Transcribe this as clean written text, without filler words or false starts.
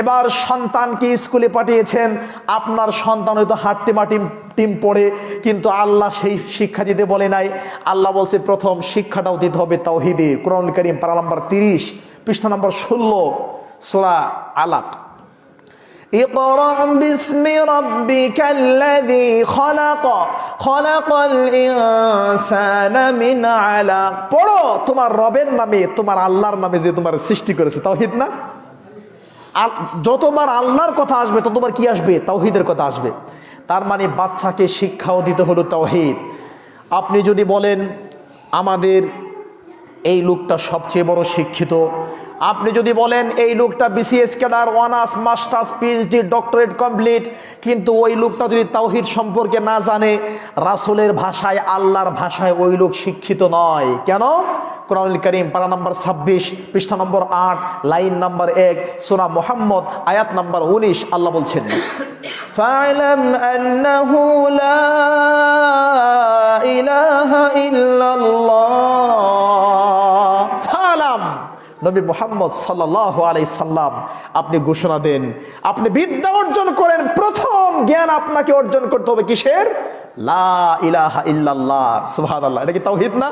এবার সন্তানকে স্কুলে পাঠিয়েছেন, আপনার সন্তান হয়তো হাট্টিমা টিম পড়ে, কিন্তু আল্লাহ সেই শিক্ষা দিতে বলে নাই। আল্লাহ বলছে প্রথম শিক্ষাটাও দিতে হবে তাওহীদের। কোরআন কারীম পারা নম্বর 30 পৃষ্ঠা নম্বর 16 সূরা আলাক। ইকরা বিসমি রাব্বিকাল্লাযী খালাক খালাকাল ইনসানা মিন আলাক। পড়ো তোমার রবের নামে, তোমার আল্লাহর নামে যে তোমার সৃষ্টি করেছে। তাওহীদ না? যতবার আল্লাহর কথা আসবে ততবার কি আসবে? তাওহীদের কথা আসবে। তার মানে বাচ্চাকে শিক্ষাও দিতে হলো তাওহীদ। আপনি যদি বলেন আমাদের এই লোকটা সবচেয়ে বড় শিক্ষিত, আপনি যদি বলেন এই লোকটা BCS cadre, honours masters PhD doctorate complete, কিন্তু ওই লোকটা যদি তাওহীদ সম্পর্কে না জানে, রাসূলের ভাষায় আল্লাহর ভাষায় ওই লোক শিক্ষিত নয়। কেন? কোরআনুল কারীম পারা নম্বর 26 পৃষ্ঠা নম্বর 8 লাইন নম্বর 1 সূরা মুহাম্মদ আয়াত নম্বর 19 আল্লাহ বলছেন ফা'লাম আন্নাহু লা ইলাহা ইল্লাল্লাহ। ফা'লাম, নবী মুহাম্মদ সাল্লাল্লাহু আলাইহি সাল্লাম আপনি ঘোষণা দেন, আপনি বিদ্যা অর্জন করেন। প্রথম জ্ঞান আপনাকে অর্জন করতে হবে কিসের? লা ইলাহা ইল্লাল্লাহ। সুবহানাল্লাহ। এটা কি তাওহীদ না?